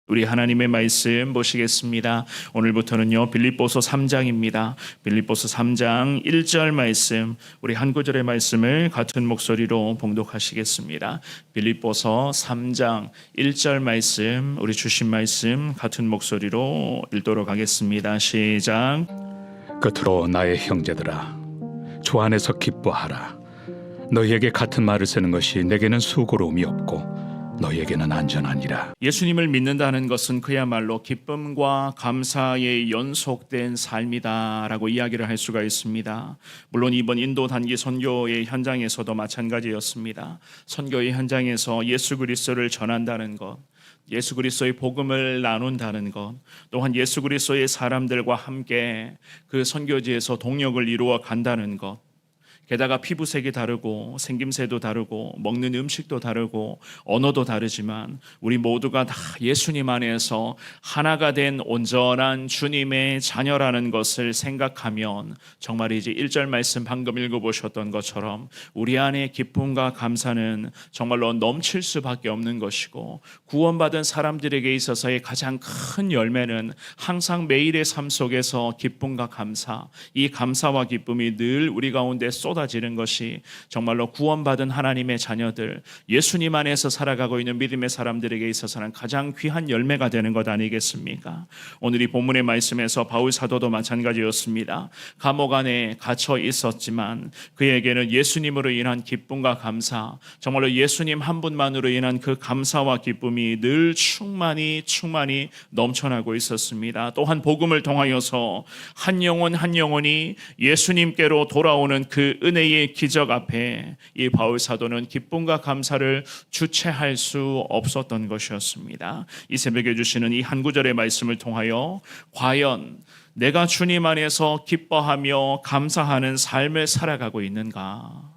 우리 하나님의 말씀 보시겠습니다. 오늘부터는요 빌립보서 3장입니다. 빌립보서 3장 1절 말씀, 우리 한 구절의 말씀을 같은 목소리로 봉독하시겠습니다. 빌립보서 3장 1절 말씀, 우리 주신 말씀 같은 목소리로 읽도록 하겠습니다. 시작. 끝으로 나의 형제들아, 주 안에서 기뻐하라. 너희에게 같은 말을 쓰는 것이 내게는 수고로움이 없고 너희에게는 안전하니라. 예수님을 믿는다는 것은 그야말로 기쁨과 감사의 연속된 삶이다라고 이야기를 할 수가 있습니다. 물론 이번 인도 단기 선교의 현장에서도 마찬가지였습니다. 선교의 현장에서 예수 그리스도를 전한다는 것, 예수 그리스도의 복음을 나눈다는 것, 또한 예수 그리스도의 사람들과 함께 그 선교지에서 동역을 이루어 간다는 것, 게다가 피부색이 다르고 생김새도 다르고 먹는 음식도 다르고 언어도 다르지만 우리 모두가 다 예수님 안에서 하나가 된 온전한 주님의 자녀라는 것을 생각하면 정말이지 1절 말씀 방금 읽어보셨던 것처럼 우리 안에 기쁨과 감사는 정말로 넘칠 수밖에 없는 것이고, 구원받은 사람들에게 있어서의 가장 큰 열매는 항상 매일의 삶 속에서 기쁨과 감사, 이 감사와 기쁨이 늘 우리 가운데 쏟아지는 것이 정말로 구원받은 하나님의 자녀들, 예수님 안에서 살아가고 있는 믿음의 사람들에게 있어서는 가장 귀한 열매가 되는 것 아니겠습니까? 오늘 이 본문의 말씀에서 바울 사도도 마찬가지였습니다. 감옥 안에 갇혀 있었지만 그에게는 예수님으로 인한 기쁨과 감사, 정말로 예수님 한 분만으로 인한 그 감사와 기쁨이 늘 충만히 넘쳐나고 있었습니다. 또한 복음을 통하여서 한 영혼 한 영혼이 예수님께로 돌아오는 그 은혜의 기적 앞에 이 바울 사도는 기쁨과 감사를 주체할 수 없었던 것이었습니다. 이 새벽에 주시는 이 한 구절의 말씀을 통하여 과연 내가 주님 안에서 기뻐하며 감사하는 삶을 살아가고 있는가?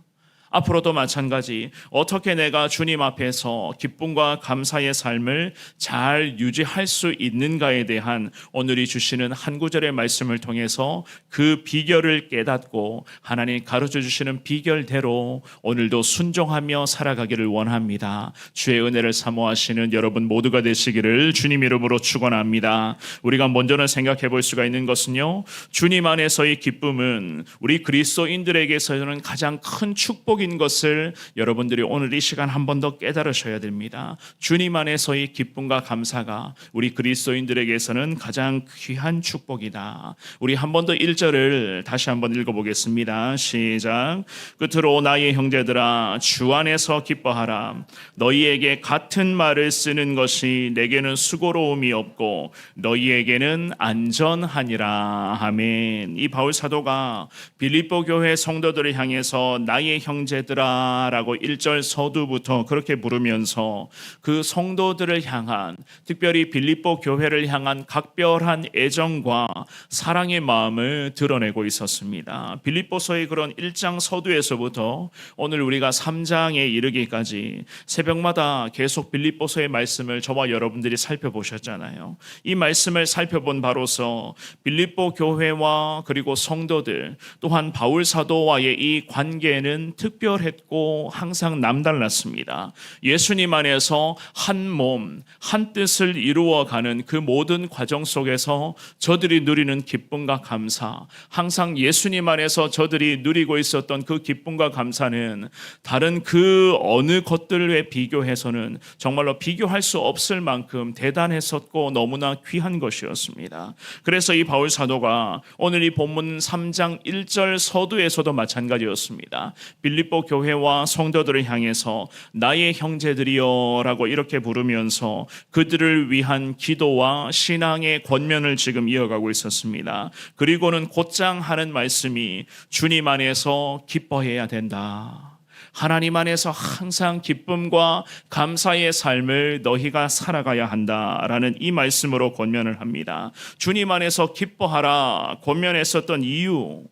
앞으로도 마찬가지, 어떻게 내가 주님 앞에서 기쁨과 감사의 삶을 잘 유지할 수 있는가에 대한 오늘이 주시는 한 구절의 말씀을 통해서 그 비결을 깨닫고 하나님 가르쳐 주시는 비결대로 오늘도 순종하며 살아가기를 원합니다. 주의 은혜를 사모하시는 여러분 모두가 되시기를 주님 이름으로 축원합니다. 우리가 먼저는 생각해 볼 수가 있는 것은요, 주님 안에서의 기쁨은 우리 그리스도인들에게서는 가장 큰 축복 인 것을 여러분들이 오늘 이 시간 한 번 더 깨달으셔야 됩니다. 주님 안에서의 기쁨과 감사가 우리 그리스도인들에게서는 가장 귀한 축복이다. 우리 한 번 더 1절을 다시 한번 읽어보겠습니다. 시작. 끝으로 나의 형제들아, 주 안에서 기뻐하라. 너희에게 같은 말을 쓰는 것이 내게는 수고로움이 없고 너희에게는 안전하니라. 아멘. 이 바울 사도가 빌립보 교회 성도들을 향해서 나의 형제들아 라고 1절 서두부터 그렇게 부르면서 그 성도들을 향한, 특별히 빌립보 교회를 향한 각별한 애정과 사랑의 마음을 드러내고 있었습니다. 빌립보서의 그런 1장 서두에서부터 오늘 우리가 3장에 이르기까지 새벽마다 계속 빌립보서의 말씀을 저와 여러분들이 살펴보셨잖아요. 이 말씀을 살펴본 바로서 빌립보 교회와 그리고 성도들, 또한 바울 사도와의 이 관계는 특별했고 항상 남달랐습니다. 예수님 안에서 한 몸, 한 뜻을 이루어가는 그 모든 과정 속에서 저들이 누리는 기쁨과 감사, 항상 예수님 안에서 저들이 누리고 있었던 그 기쁨과 감사는 다른 그 어느 것들에 비교해서는 정말로 비교할 수 없을 만큼 대단했었고 너무나 귀한 것이었습니다. 그래서 이 바울 사도가 오늘 이 본문 3장 1절 서두에서도 마찬가지였습니다. 빌립보 교회와 성도들을 향해서 나의 형제들이여 라고 이렇게 부르면서 그들을 위한 기도와 신앙의 권면을 지금 이어가고 있었습니다. 그리고는 곧장 하는 말씀이 주님 안에서 기뻐해야 된다. 하나님 안에서 항상 기쁨과 감사의 삶을 너희가 살아가야 한다라는 이 말씀으로 권면을 합니다. 주님 안에서 기뻐하라 권면했었던 이유,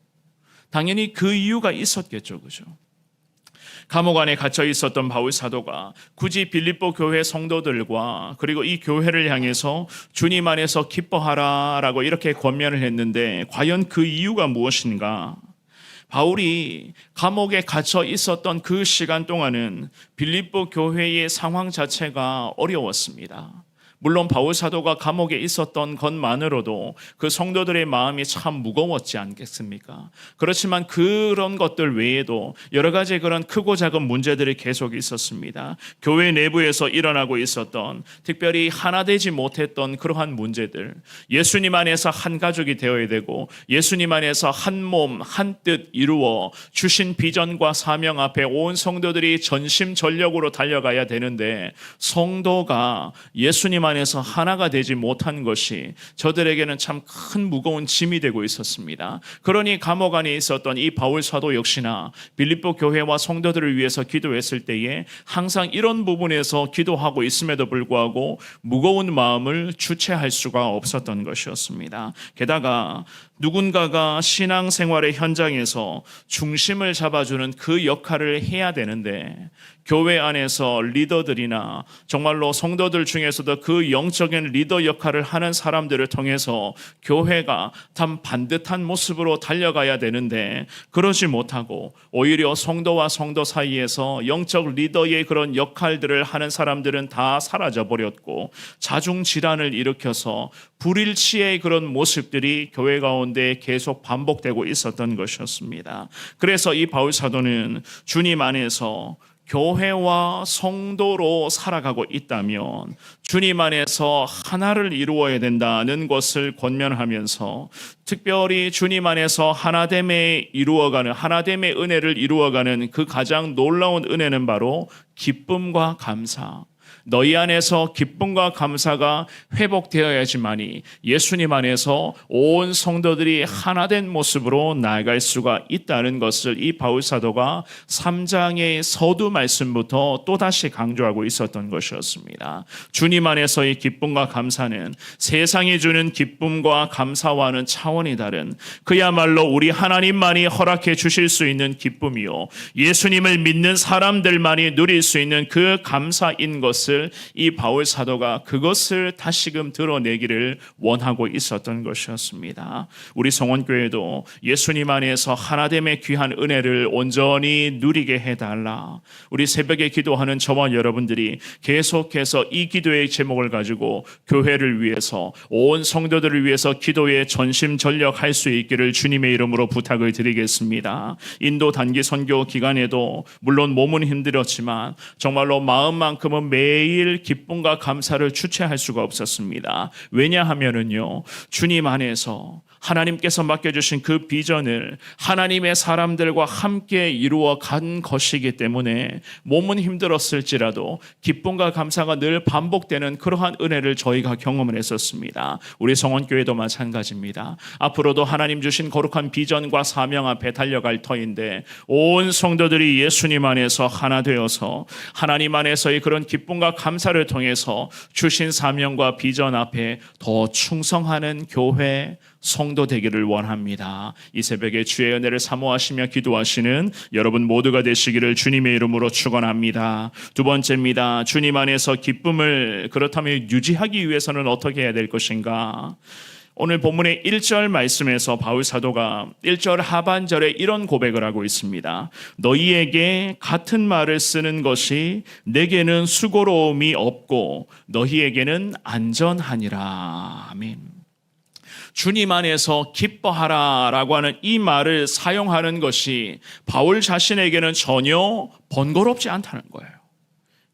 당연히 그 이유가 있었겠죠, 그죠? 감옥 안에 갇혀 있었던 바울 사도가 굳이 빌립보 교회 성도들과 그리고 이 교회를 향해서 주님 안에서 기뻐하라라고 이렇게 권면을 했는데 과연 그 이유가 무엇인가? 바울이 감옥에 갇혀 있었던 그 시간 동안은 빌립보 교회의 상황 자체가 어려웠습니다. 물론 바울 사도가 감옥에 있었던 것만으로도 그 성도들의 마음이 참 무거웠지 않겠습니까? 그렇지만 그런 것들 외에도 여러 가지 그런 크고 작은 문제들이 계속 있었습니다. 교회 내부에서 일어나고 있었던, 특별히 하나 되지 못했던 그러한 문제들, 예수님 안에서 한 가족이 되어야 되고 예수님 안에서 한 몸, 한 뜻 이루어 주신 비전과 사명 앞에 온 성도들이 전심전력으로 달려가야 되는데, 성도가 예수님 안에서 하나가 되지 못한 것이 저들에게는 참 큰 무거운 짐이 되고 있었습니다. 그러니 감옥 안에 있었던 이 바울 사도 역시나 빌립보 교회와 성도들을 위해서 기도했을 때에 항상 이런 부분에서 기도하고 있음에도 불구하고 무거운 마음을 주체할 수가 없었던 것이었습니다. 게다가 누군가가 신앙생활의 현장에서 중심을 잡아주는 그 역할을 해야 되는데, 교회 안에서 리더들이나 정말로 성도들 중에서도 그 영적인 리더 역할을 하는 사람들을 통해서 교회가 참 반듯한 모습으로 달려가야 되는데, 그러지 못하고 오히려 성도와 성도 사이에서 영적 리더의 그런 역할들을 하는 사람들은 다 사라져버렸고 자중질환을 일으켜서 불일치의 그런 모습들이 교회 가운데 계속 반복되고 있었던 것이었습니다. 그래서 이 바울 사도는 주님 안에서 교회와 성도로 살아가고 있다면 주님 안에서 하나를 이루어야 된다는 것을 권면하면서, 특별히 주님 안에서 하나됨의 은혜를 이루어가는 그 가장 놀라운 은혜는 바로 기쁨과 감사, 너희 안에서 기쁨과 감사가 회복되어야지만이 예수님 안에서 온 성도들이 하나된 모습으로 나아갈 수가 있다는 것을 이 바울 사도가 3장의 서두 말씀부터 또다시 강조하고 있었던 것이었습니다. 주님 안에서의 기쁨과 감사는 세상이 주는 기쁨과 감사와는 차원이 다른, 그야말로 우리 하나님만이 허락해 주실 수 있는 기쁨이요, 예수님을 믿는 사람들만이 누릴 수 있는 그 감사인 것을 이 바울 사도가 그것을 다시금 드러내기를 원하고 있었던 것이었습니다. 우리 성원교회도 예수님 안에서 하나됨의 귀한 은혜를 온전히 누리게 해달라. 우리 새벽에 기도하는 저와 여러분들이 계속해서 이 기도의 제목을 가지고 교회를 위해서, 온 성도들을 위해서 기도에 전심전력할 수 있기를 주님의 이름으로 부탁을 드리겠습니다. 인도 단기 선교 기간에도 물론 몸은 힘들었지만 정말로 마음만큼은 매일 기쁨과 감사를 주체할 수가 없었습니다. 왜냐하면은요, 주님 안에서 하나님께서 맡겨주신 그 비전을 하나님의 사람들과 함께 이루어 간 것이기 때문에 몸은 힘들었을지라도 기쁨과 감사가 늘 반복되는 그러한 은혜를 저희가 경험을 했었습니다. 우리 성원교회도 마찬가지입니다. 앞으로도 하나님 주신 거룩한 비전과 사명 앞에 달려갈 터인데, 온 성도들이 예수님 안에서 하나 되어서 하나님 안에서의 그런 기쁨과 감사를 통해서 주신 사명과 비전 앞에 더 충성하는 교회, 성도 되기를 원합니다. 이 새벽에 주의 은혜를 사모하시며 기도하시는 여러분 모두가 되시기를 주님의 이름으로 축원합니다. 두 번째입니다. 주님 안에서 기쁨을 그렇다면 유지하기 위해서는 어떻게 해야 될 것인가? 오늘 본문의 1절 말씀에서 바울 사도가 1절 하반절에 이런 고백을 하고 있습니다. 너희에게 같은 말을 쓰는 것이 내게는 수고로움이 없고 너희에게는 안전하니라. 아멘. 주님 안에서 기뻐하라라고 하는 이 말을 사용하는 것이 바울 자신에게는 전혀 번거롭지 않다는 거예요.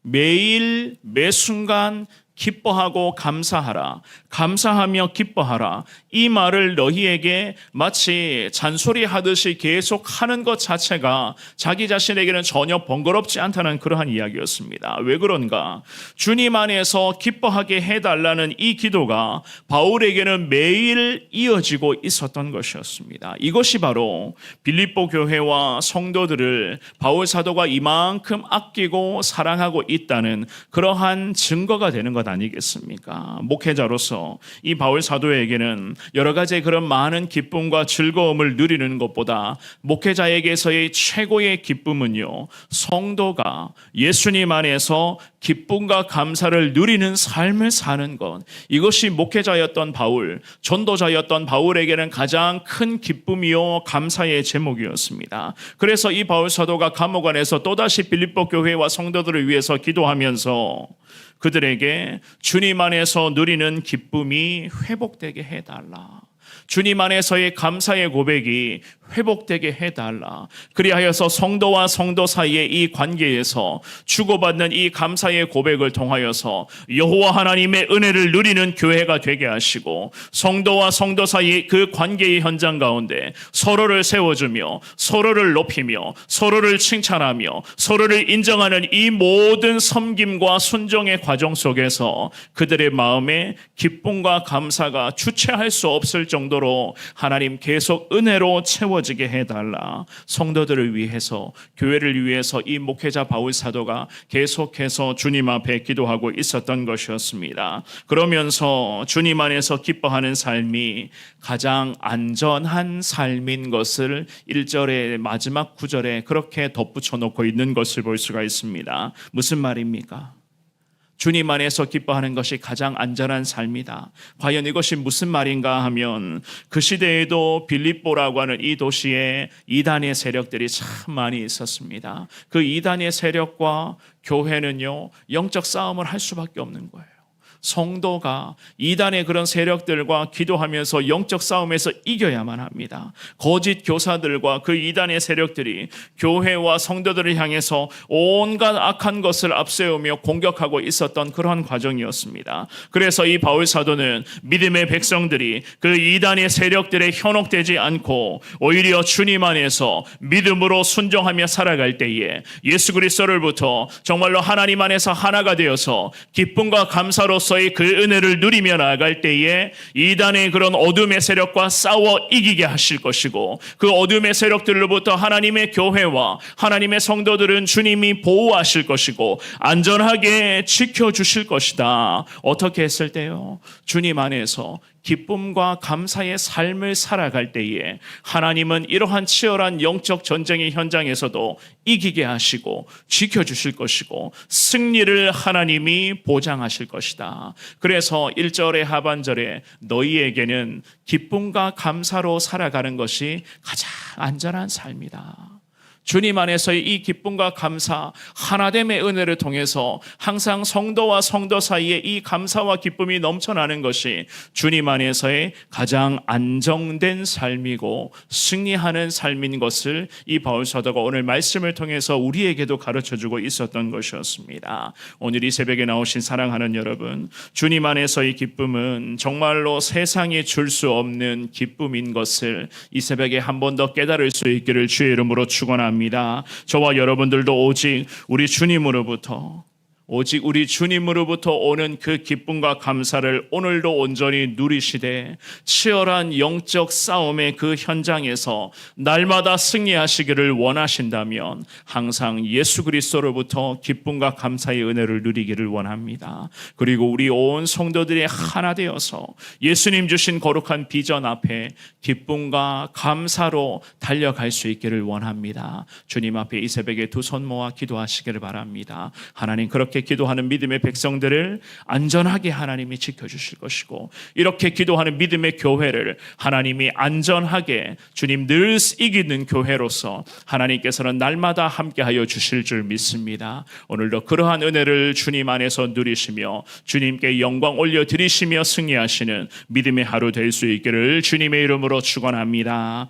매일 매순간 기뻐하고 감사하라, 감사하며 기뻐하라, 이 말을 너희에게 마치 잔소리하듯이 계속 하는 것 자체가 자기 자신에게는 전혀 번거롭지 않다는 그러한 이야기였습니다. 왜 그런가? 주님 안에서 기뻐하게 해달라는 이 기도가 바울에게는 매일 이어지고 있었던 것이었습니다. 이것이 바로 빌립보 교회와 성도들을 바울 사도가 이만큼 아끼고 사랑하고 있다는 그러한 증거가 되는 것 아니겠습니까? 목회자로서 이 바울 사도에게는 여러 가지 그런 많은 기쁨과 즐거움을 누리는 것보다 목회자에게서의 최고의 기쁨은요, 성도가 예수님 안에서 기쁨과 감사를 누리는 삶을 사는 것, 이것이 목회자였던 바울, 전도자였던 바울에게는 가장 큰 기쁨이요 감사의 제목이었습니다. 그래서 이 바울 사도가 감옥 안에서 또다시 빌립보 교회와 성도들을 위해서 기도하면서 그들에게 주님 안에서 누리는 기쁨이 회복되게 해달라. 주님 안에서의 감사의 고백이 회복되게 해달라. 그리하여서 성도와 성도 사이의 이 관계에서 주고받는 이 감사의 고백을 통하여서 여호와 하나님의 은혜를 누리는 교회가 되게 하시고, 성도와 성도 사이의 그 관계의 현장 가운데 서로를 세워주며 서로를 높이며 서로를 칭찬하며 서로를 인정하는 이 모든 섬김과 순종의 과정 속에서 그들의 마음에 기쁨과 감사가 주체할 수 없을 정도로 하나님 계속 은혜로 채워지게 해달라. 성도들을 위해서, 교회를 위해서 이 목회자 바울 사도가 계속해서 주님 앞에 기도하고 있었던 것이었습니다. 그러면서 주님 안에서 기뻐하는 삶이 가장 안전한 삶인 것을 1절의 마지막 구절에 그렇게 덧붙여 놓고 있는 것을 볼 수가 있습니다. 무슨 말입니까? 주님 안에서 기뻐하는 것이 가장 안전한 삶이다. 과연 이것이 무슨 말인가 하면, 그 시대에도 빌립보라고 하는 이 도시에 이단의 세력들이 참 많이 있었습니다. 그 이단의 세력과 교회는요, 영적 싸움을 할 수밖에 없는 거예요. 성도가 이단의 그런 세력들과 기도하면서 영적 싸움에서 이겨야만 합니다. 거짓 교사들과 그 이단의 세력들이 교회와 성도들을 향해서 온갖 악한 것을 앞세우며 공격하고 있었던 그러한 과정이었습니다. 그래서 이 바울 사도는 믿음의 백성들이 그 이단의 세력들에 현혹되지 않고 오히려 주님 안에서 믿음으로 순종하며 살아갈 때에 예수 그리스도를부터 정말로 하나님 안에서 하나가 되어서 기쁨과 감사로서 그 은혜를 누리며 나아갈 때에 이단의 그런 어둠의 세력과 싸워 이기게 하실 것이고, 그 어둠의 세력들로부터 하나님의 교회와 하나님의 성도들은 주님이 보호하실 것이고 안전하게 지켜주실 것이다. 어떻게 했을 때요? 주님 안에서 기쁨과 감사의 삶을 살아갈 때에 하나님은 이러한 치열한 영적 전쟁의 현장에서도 이기게 하시고 지켜주실 것이고 승리를 하나님이 보장하실 것이다. 그래서 1절의 하반절에 너희에게는 기쁨과 감사로 살아가는 것이 가장 안전한 삶이다. 주님 안에서의 이 기쁨과 감사, 하나됨의 은혜를 통해서 항상 성도와 성도 사이에 이 감사와 기쁨이 넘쳐나는 것이 주님 안에서의 가장 안정된 삶이고 승리하는 삶인 것을 이 바울 사도가 오늘 말씀을 통해서 우리에게도 가르쳐주고 있었던 것이었습니다. 오늘 이 새벽에 나오신 사랑하는 여러분, 주님 안에서의 기쁨은 정말로 세상이 줄 수 없는 기쁨인 것을 이 새벽에 한 번 더 깨달을 수 있기를 주의 이름으로 축원합니다. 저와 여러분들도 오직 우리 주님으로부터 오는 그 기쁨과 감사를 오늘도 온전히 누리시되 치열한 영적 싸움의 그 현장에서 날마다 승리하시기를 원하신다면 항상 예수 그리스도로부터 기쁨과 감사의 은혜를 누리기를 원합니다. 그리고 우리 온 성도들이 하나 되어서 예수님 주신 거룩한 비전 앞에 기쁨과 감사로 달려갈 수 있기를 원합니다. 주님 앞에 이 새벽에 두 손 모아 기도하시기를 바랍니다. 하나님, 그렇게 기도하는 믿음의 백성들을 안전하게 하나님이 지켜주실 것이고, 이렇게 기도하는 믿음의 교회를 하나님이 안전하게 주님 늘 이기는 교회로서 하나님께서는 날마다 함께하여 주실 줄 믿습니다. 오늘도 그러한 은혜를 주님 안에서 누리시며 주님께 영광 올려드리시며 승리하시는 믿음의 하루 될 수 있기를 주님의 이름으로 축원합니다.